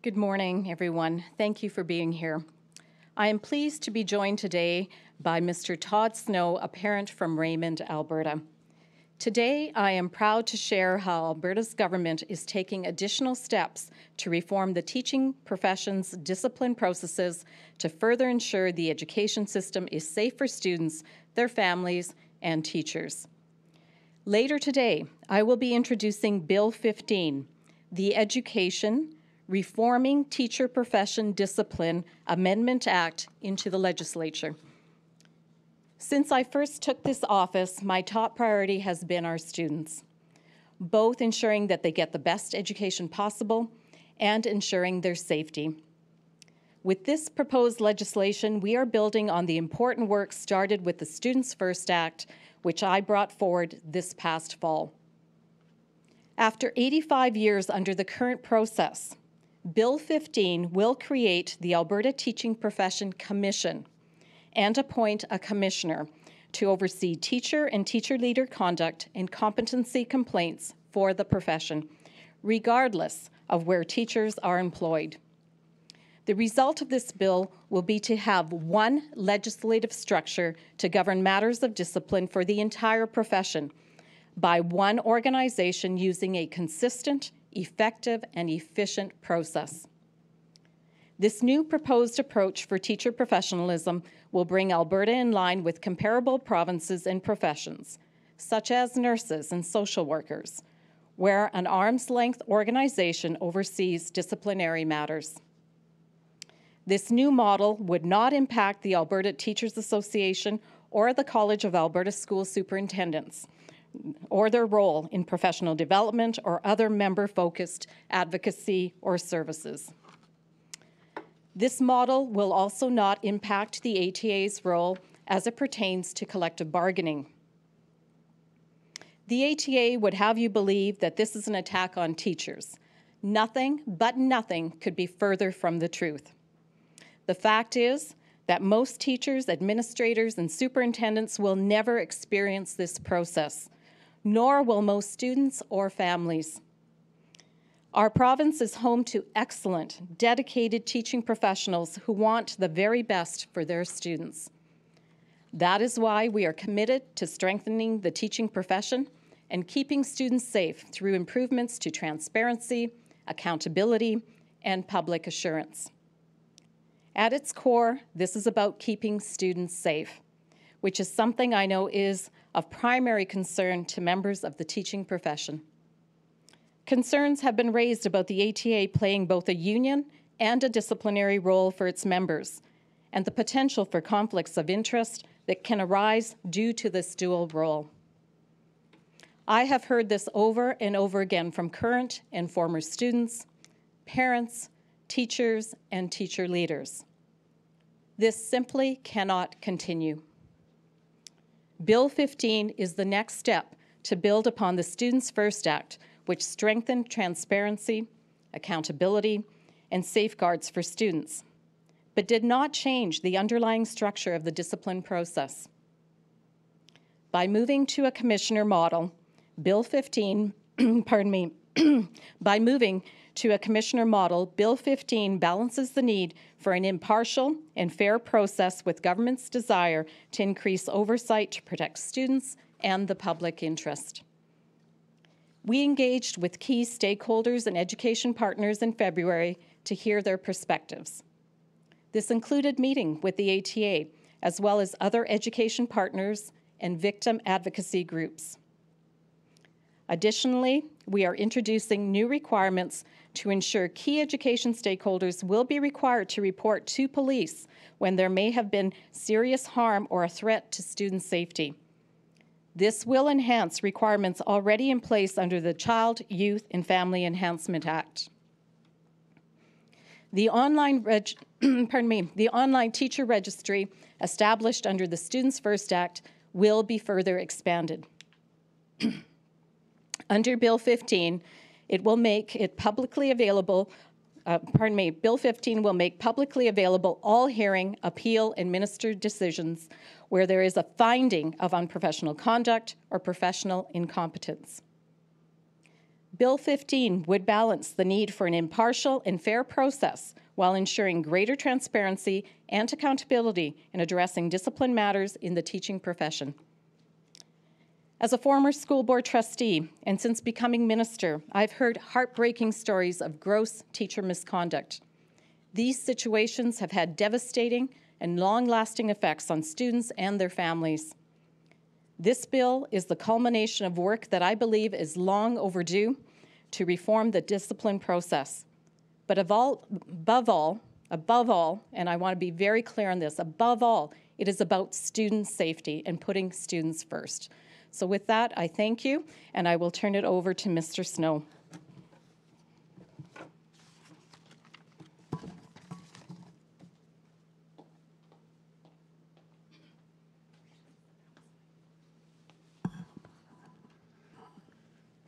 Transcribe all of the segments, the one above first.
Good morning, everyone. Thank you for being here. I am pleased to be joined today by Mr. Todd Snow, a parent from Raymond, Alberta. Today, I am proud to share how Alberta's government is taking additional steps to reform the teaching profession's discipline processes to further ensure the education system is safe for students, their families, and teachers. Later today, I will be introducing Bill 15, the Education Reforming Teacher Profession Discipline Amendment Act, into the legislature. Since I first took this office, my top priority has been our students, both ensuring that they get the best education possible and ensuring their safety. With this proposed legislation, we are building on the important work started with the Students First Act, which I brought forward this past fall. After 85 years under the current process, Bill 15 will create the Alberta Teaching Profession Commission and appoint a commissioner to oversee teacher and teacher leader conduct and competency complaints for the profession, regardless of where teachers are employed. The result of this bill will be to have one legislative structure to govern matters of discipline for the entire profession by one organization using a consistent, effective, and efficient process. This new proposed approach for teacher professionalism will bring Alberta in line with comparable provinces and professions, such as nurses and social workers, where an arm's-length organization oversees disciplinary matters. This new model would not impact the Alberta Teachers Association or the College of Alberta School Superintendents, or their role in professional development or other member-focused advocacy or services. This model will also not impact the ATA's role as it pertains to collective bargaining. The ATA would have you believe that this is an attack on teachers. Nothing but nothing could be further from the truth. The fact is that most teachers, administrators, and superintendents will never experience this process, nor will most students or families. Our province is home to excellent, dedicated teaching professionals who want the very best for their students. That is why we are committed to strengthening the teaching profession and keeping students safe through improvements to transparency, accountability, and public assurance. At its core, this is about keeping students safe, which is something I know is of primary concern to members of the teaching profession. Concerns have been raised about the ATA playing both a union and a disciplinary role for its members, and the potential for conflicts of interest that can arise due to this dual role. I have heard this over and over again from current and former students, parents, teachers, and teacher leaders. This simply cannot continue. Bill 15 is the next step to build upon the Students First Act, which strengthened transparency, accountability, and safeguards for students, but did not change the underlying structure of the discipline process. By moving to a commissioner model, Bill 15, by moving to a commissioner model, Bill 15 balances the need for an impartial and fair process with government's desire to increase oversight to protect students and the public interest. We engaged with key stakeholders and education partners in February to hear their perspectives. This included meeting with the ATA, as well as other education partners and victim advocacy groups. Additionally, we are introducing new requirements to ensure key education stakeholders will be required to report to police when there may have been serious harm or a threat to student safety. This will enhance requirements already in place under the Child, Youth, and Family Enhancement Act. The online teacher registry established under the Students First Act will be further expanded. Under Bill 15, it will make it publicly available, Bill 15 will make publicly available all hearing, appeal, and minister decisions where there is a finding of unprofessional conduct or professional incompetence. Bill 15 would balance the need for an impartial and fair process while ensuring greater transparency and accountability in addressing discipline matters in the teaching profession. As a former school board trustee, and since becoming minister, I've heard heartbreaking stories of gross teacher misconduct. These situations have had devastating and long-lasting effects on students and their families. This bill is the culmination of work that I believe is long overdue to reform the discipline process. But above all, and I want to be very clear on this, above all, it is about student safety and putting students first. So with that, I thank you, and I will turn it over to Mr. Snow.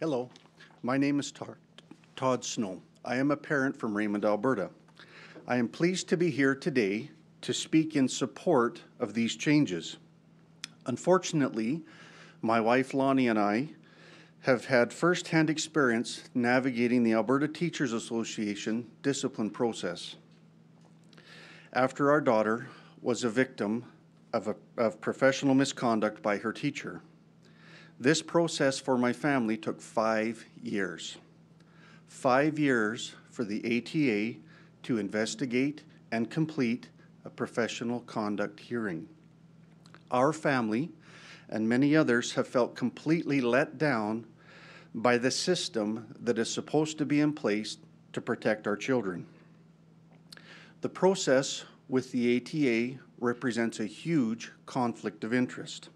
Hello, my name is Todd Snow. I am a parent from Raymond, Alberta. I am pleased to be here today to speak in support of these changes. Unfortunately, my wife Lonnie and I have had first-hand experience navigating the Alberta Teachers Association discipline process. After our daughter was a victim of professional misconduct by her teacher. This process for my family took 5 years. 5 years for the ATA to investigate and complete a professional conduct hearing. Our family and many others have felt completely let down by the system that is supposed to be in place to protect our children. The process with the ATA represents a huge conflict of interest,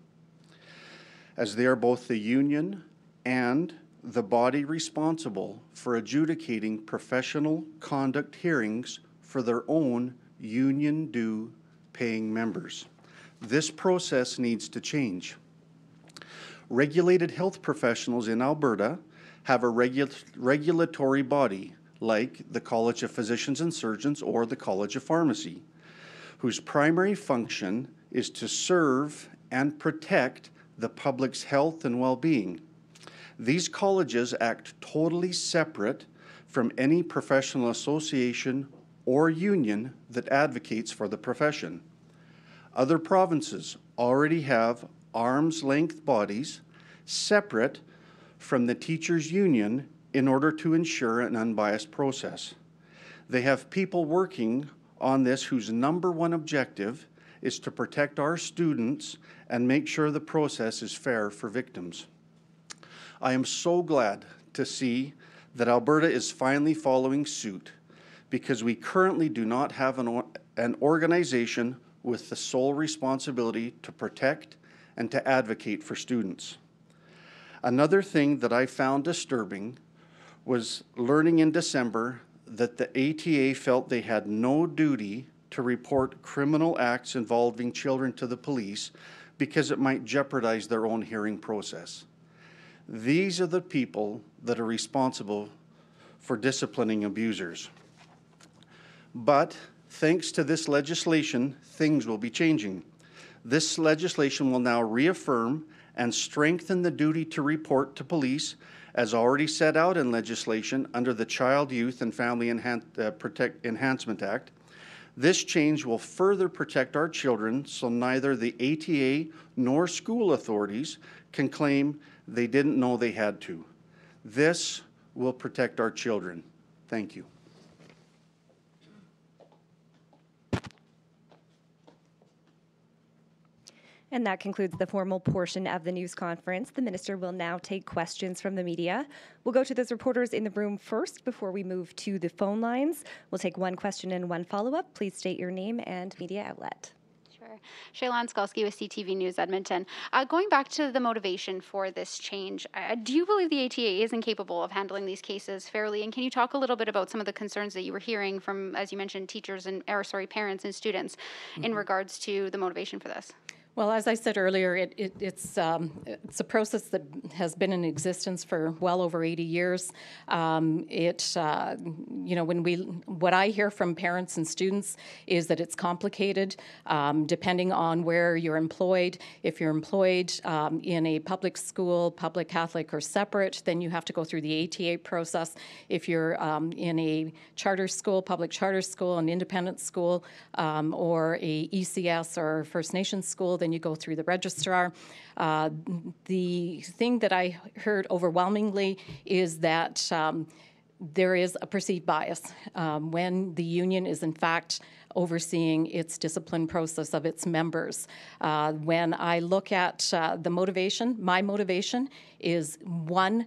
as they are both the union and the body responsible for adjudicating professional conduct hearings for their own union due paying members. This process needs to change. Regulated health professionals in Alberta have a regulatory body like the College of Physicians and Surgeons or the College of Pharmacy, whose primary function is to serve and protect the public's health and well-being. These colleges act totally separate from any professional association or union that advocates for the profession. Other provinces already have arm's-length bodies separate from the teachers' union in order to ensure an unbiased process. They have people working on this whose number one objective is to protect our students and make sure the process is fair for victims. I am so glad to see that Alberta is finally following suit, because we currently do not have an organization with the sole responsibility to protect and to advocate for students. Another thing that I found disturbing was learning in December that the ATA felt they had no duty to report criminal acts involving children to the police because it might jeopardize their own hearing process. These are the people that are responsible for disciplining abusers. But thanks to this legislation, things will be changing. This legislation will now reaffirm and strengthen the duty to report to police as already set out in legislation under the Child, Youth and Family Enhancement Act. This change will further protect our children so neither the ATA nor school authorities can claim they didn't know they had to. This will protect our children. Thank you. And that concludes the formal portion of the news conference. The minister will now take questions from the media. We'll go to those reporters in the room first before we move to the phone lines. We'll take one question and one follow-up. Please state your name and media outlet. Shaylan Skalski with CTV News Edmonton. Going back to the motivation for this change, do you believe the ATA is incapable of handling these cases fairly? And can you talk a little bit about some of the concerns that you were hearing from, as you mentioned, teachers and parents and students in regards to the motivation for this? Well, as I said earlier, it's a process that has been in existence for well over 80 years. What I hear from parents and students is that it's complicated, depending on where you're employed. If you're employed in a public school, public, Catholic, or separate, then you have to go through the ATA process. If you're in a charter school, public charter school, an independent school, or a ECS or First Nations school, then you go through the registrar. The thing that I heard overwhelmingly is that there is a perceived bias when the union is in fact overseeing its discipline process of its members. When I look at the motivation, my motivation is one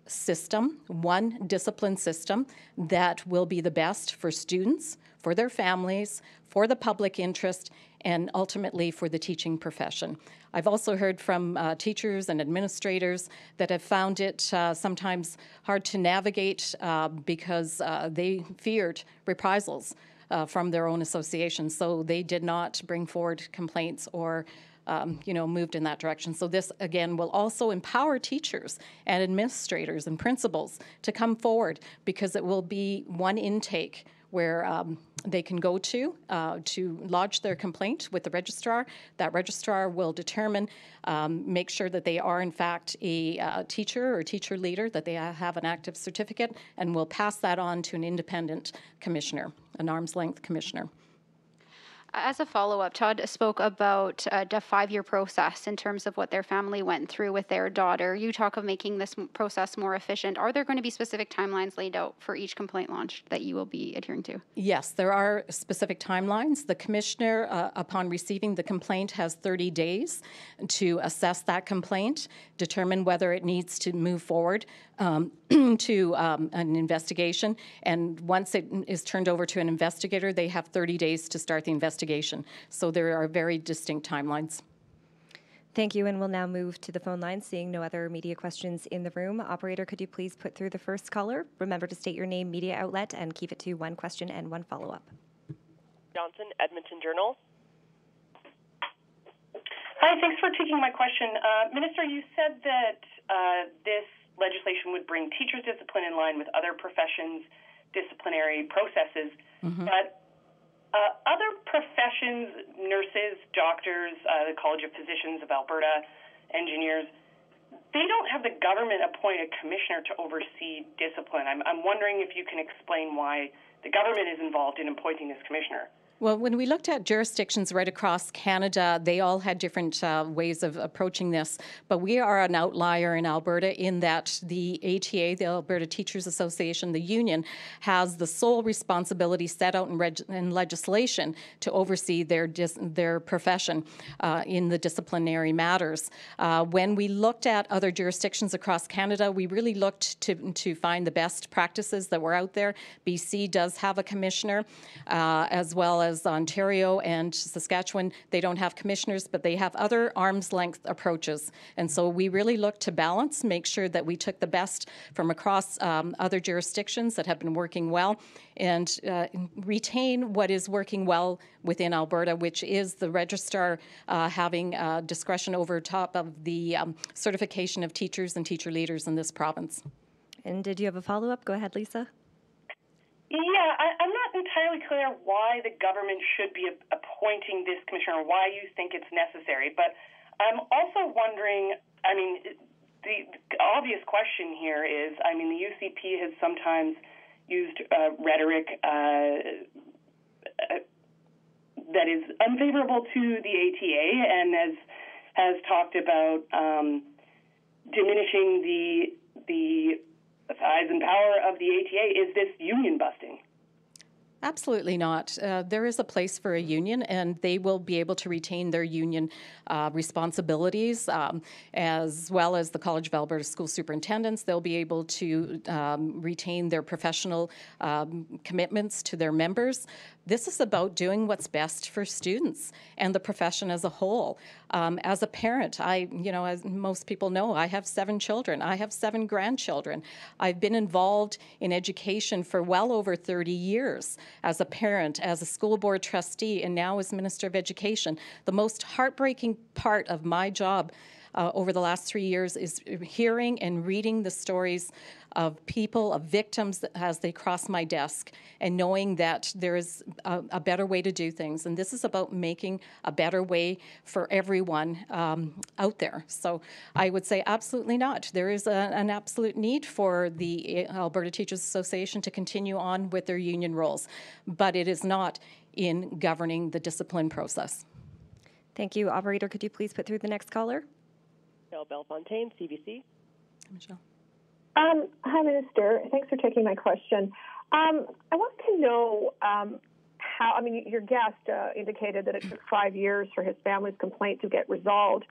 system, one discipline system that will be the best for students, for their families, for the public interest, and ultimately for the teaching profession. I've also heard from teachers and administrators that have found it sometimes hard to navigate because they feared reprisals from their own association, so they did not bring forward complaints or moved in that direction. So this, again, will also empower teachers and administrators and principals to come forward, because it will be one intake where they can go to lodge their complaint with the registrar. That registrar will determine, make sure that they are in fact a teacher or teacher leader, that they have an active certificate, and will pass that on to an independent commissioner, an arm's length commissioner. As a follow-up, Todd spoke about a 5-year process in terms of what their family went through with their daughter. You talk of making this process more efficient. Are there going to be specific timelines laid out for each complaint launch that you will be adhering to? Yes, there are specific timelines. The commissioner, upon receiving the complaint, has 30 days to assess that complaint, determine whether it needs to move forward to an investigation, and once it is turned over to an investigator, they have 30 days to start the investigation. So there are very distinct timelines. Thank you, and we'll now move to the phone line, seeing no other media questions in the room. Operator, could you please put through the first caller? Remember to state your name, media outlet, and keep it to one question and one follow-up. Johnson, Edmonton Journal. Hi, thanks for taking my question. Minister, you said that this legislation would bring teachers' discipline in line with other professions' disciplinary processes, but other professions, nurses, doctors, the College of Physicians of Alberta, engineers, they don't have the government-appointed commissioner to oversee discipline. I'm wondering if you can explain why the government is involved in appointing this commissioner. Well, when we looked at jurisdictions right across Canada, they all had different ways of approaching this. But we are an outlier in Alberta in that the ATA, the Alberta Teachers Association, the union, has the sole responsibility set out in legislation to oversee their profession in the disciplinary matters. When we looked at other jurisdictions across Canada, we really looked to find the best practices that were out there. BC does have a commissioner, as well as Ontario and Saskatchewan. They don't have commissioners, but they have other arm's length approaches. And so we really looked to balance, make sure that we took the best from across other jurisdictions that have been working well, and retain what is working well within Alberta, which is the registrar having discretion over top of the certification of teachers and teacher leaders in this province. And did you have a follow-up? Go ahead, Lisa. Yeah, I'm not entirely clear why the government should be appointing this commissioner, or why you think it's necessary. But I'm also wondering, the obvious question here is, the UCP has sometimes used rhetoric that is unfavorable to the ATA, and has talked about diminishing the size and power of the ATA. Is this union busting? Absolutely not. There is a place for a union, and they will be able to retain their union responsibilities, as well as the College of Alberta School Superintendents. They'll be able to retain their professional commitments to their members. This is about doing what's best for students and the profession as a whole. As a parent, as most people know, I have 7 children. I have 7 grandchildren. I've been involved in education for well over 30 years. as a parent, as a school board trustee, and now as Minister of Education. The most heartbreaking part of my job over the last 3 years is hearing and reading the stories of people, of victims as they cross my desk, and knowing that there is a better way to do things. And this is about making a better way for everyone out there. So I would say absolutely not. There is an absolute need for the Alberta Teachers Association to continue on with their union roles, but it is not in governing the discipline process. Thank you. Operator, could you please put through the next caller? Michelle Bellefontaine, CBC. Michelle. Hi, Minister. Thanks for taking my question. I want to know your guest indicated that it took 5 years for his family's complaint to get resolved.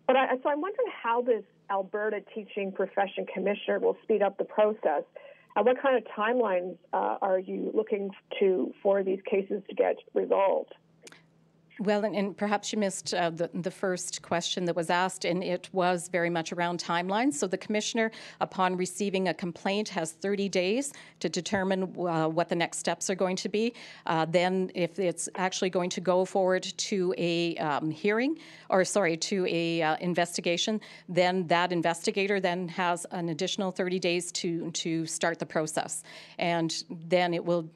But so I'm wondering how this Alberta Teaching Profession Commissioner will speed up the process. What kind of timelines are you looking to for these cases to get resolved? Well, and perhaps you missed the first question that was asked, and it was very much around timelines. So the Commissioner, upon receiving a complaint, has 30 days to determine what the next steps are going to be. Then if it's actually going to go forward to a to a investigation, then that investigator then has an additional 30 days to start the process. And then it will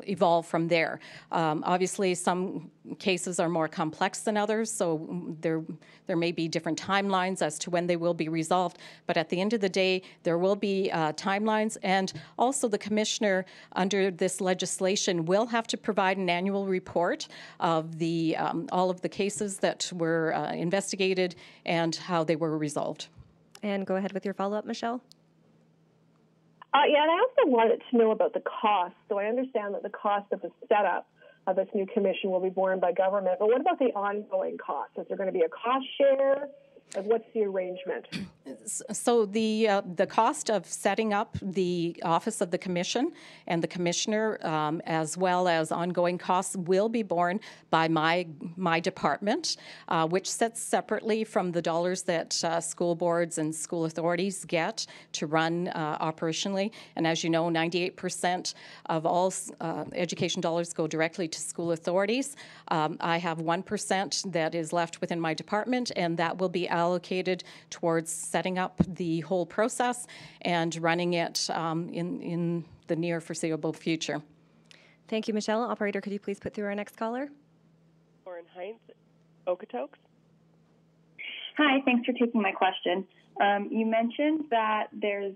evolve from there. Obviously, some cases are more complex than others, so there may be different timelines as to when they will be resolved, but at the end of the day, there will be timelines, and also the Commissioner, under this legislation, will have to provide an annual report of the all of the cases that were investigated and how they were resolved. And go ahead with your follow-up, Michelle. Yeah, and I also wanted to know about the cost. So I understand that the cost of the setup of this new commission will be borne by government. But what about the ongoing costs? Is there going to be a cost share? What's the arrangement? So the cost of setting up the office of the commission and the commissioner, as well as ongoing costs, will be borne by my department, which sits separately from the dollars that school boards and school authorities get to run operationally. And as you know, 98% of all education dollars go directly to school authorities. I have 1% that is left within my department, and that will be allocated towards setting up the whole process and running it in the near foreseeable future. Thank you, Michelle. Operator, could you please put through our next caller? Lauren Heinz, Okotoks. Hi, thanks for taking my question. You mentioned that there's,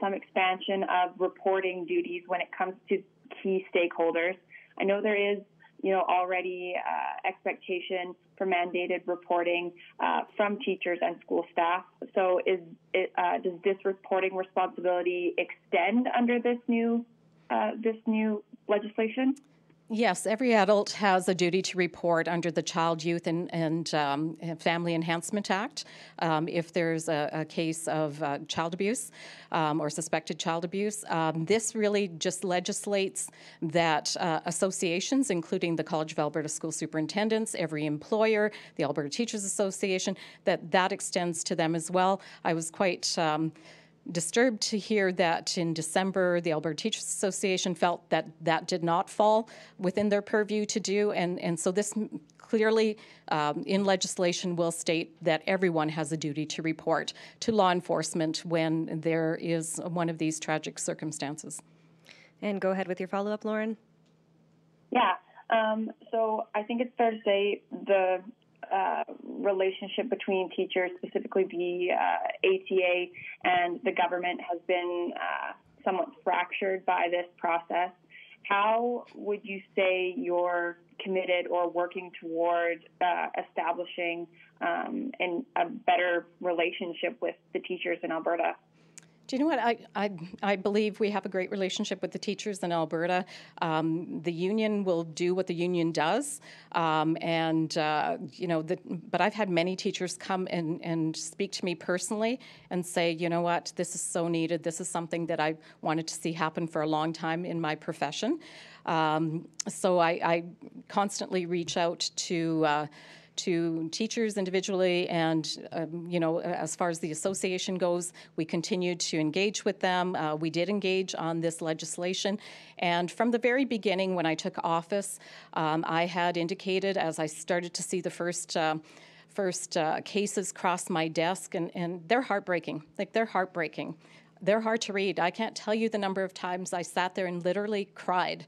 some expansion of reporting duties when it comes to key stakeholders. I know there is, already expectation for mandated reporting from teachers and school staff. So does this reporting responsibility extend under this new legislation? Yes, every adult has a duty to report under the Child, Youth, and Family Enhancement Act if there's a case of child abuse or suspected child abuse. This really just legislates that associations, including the College of Alberta School Superintendents, every employer, the Alberta Teachers Association, that extends to them as well. I was quite disturbed to hear that in December the Alberta Teachers Association felt that that did not fall within their purview to do, and so this clearly in legislation will state that everyone has a duty to report to law enforcement when there is one of these tragic circumstances. And go ahead with your follow-up, Lauren. Yeah, so I think it's fair to say the relationship between teachers, specifically the ATA and the government, has been somewhat fractured by this process. How would you say you're committed or working toward establishing a better relationship with the teachers in Alberta? Do you know what? I believe we have a great relationship with the teachers in Alberta. The union will do what the union does, but I've had many teachers come and speak to me personally and say, you know what, this is so needed. This is something that I wanted to see happen for a long time in my profession. So I constantly reach out to to teachers individually, and as far as the association goes, we continued to engage with them. We did engage on this legislation, and from the very beginning when I took office, I had indicated, as I started to see the first cases cross my desk, and they're heartbreaking. They're heartbreaking. They're hard to read. I can't tell you the number of times I sat there and literally cried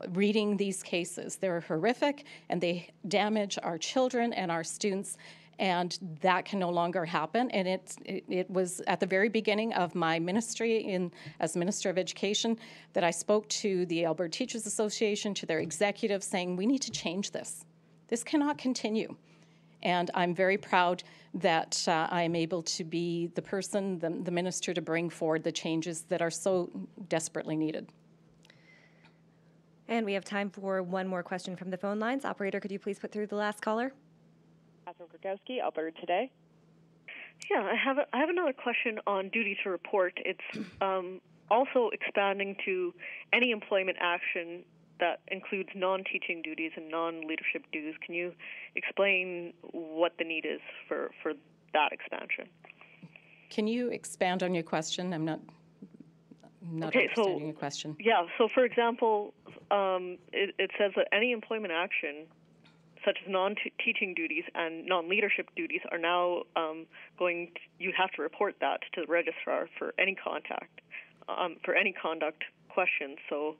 reading these cases. They're horrific, and they damage our children and our students, and that can no longer happen. And it was at the very beginning of my ministry as Minister of Education that I spoke to the Alberta Teachers Association, to their executives, saying we need to change this. This cannot continue. And I'm very proud that I am able to be the person, the minister, to bring forward the changes that are so desperately needed. And we have time for one more question from the phone lines. Operator, could you please put through the last caller? Catherine Krakowski, Alberta Today. Yeah, I have another question on duty to report. It's also expanding to any employment action that includes non-teaching duties and non-leadership duties. Can you explain what the need is for that expansion? Can you expand on your question? I'm not understanding your question. Yeah, so for example, it says that any employment action, such as non-teaching duties and non-leadership duties, are now you have to report that to the registrar for any conduct questions. So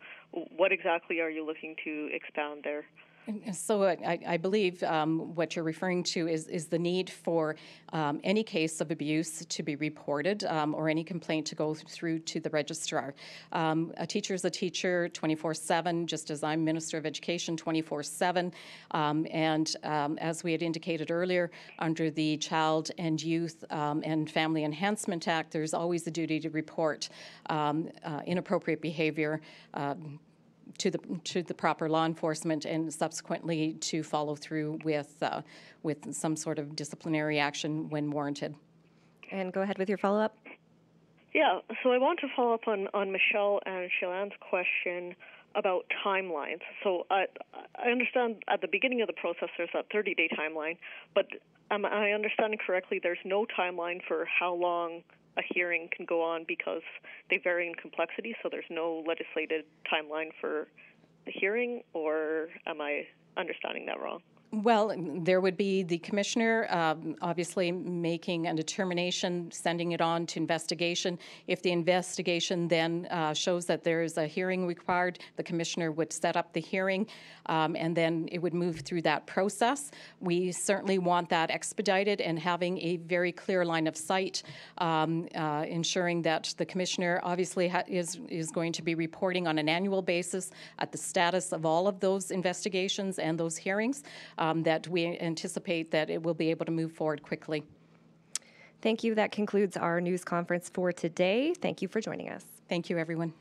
what exactly are you looking to expand there? So I believe what you're referring to is the need for any case of abuse to be reported or any complaint to go through to the registrar. A teacher is a teacher 24/7, just as I'm Minister of Education 24/7. And as we had indicated earlier, under the Child and Youth and Family Enhancement Act, there's always a duty to report inappropriate behavior to the proper law enforcement, and subsequently to follow through with some sort of disciplinary action when warranted. And go ahead with your follow-up. Yeah, so I want to follow up on Michelle and Shailan's question about timelines. So I understand at the beginning of the process there's that 30-day timeline, but am I understanding correctly there's no timeline for how long a hearing can go on because they vary in complexity, so there's no legislated timeline for the hearing, or am I understanding that wrong? Well, there would be the commissioner obviously making a determination, sending it on to investigation. If the investigation then shows that there is a hearing required, the commissioner would set up the hearing, and then it would move through that process. We certainly want that expedited and having a very clear line of sight, ensuring that the commissioner obviously is going to be reporting on an annual basis at the status of all of those investigations and those hearings. That we anticipate that it will be able to move forward quickly. Thank you. That concludes our news conference for today. Thank you for joining us. Thank you, everyone.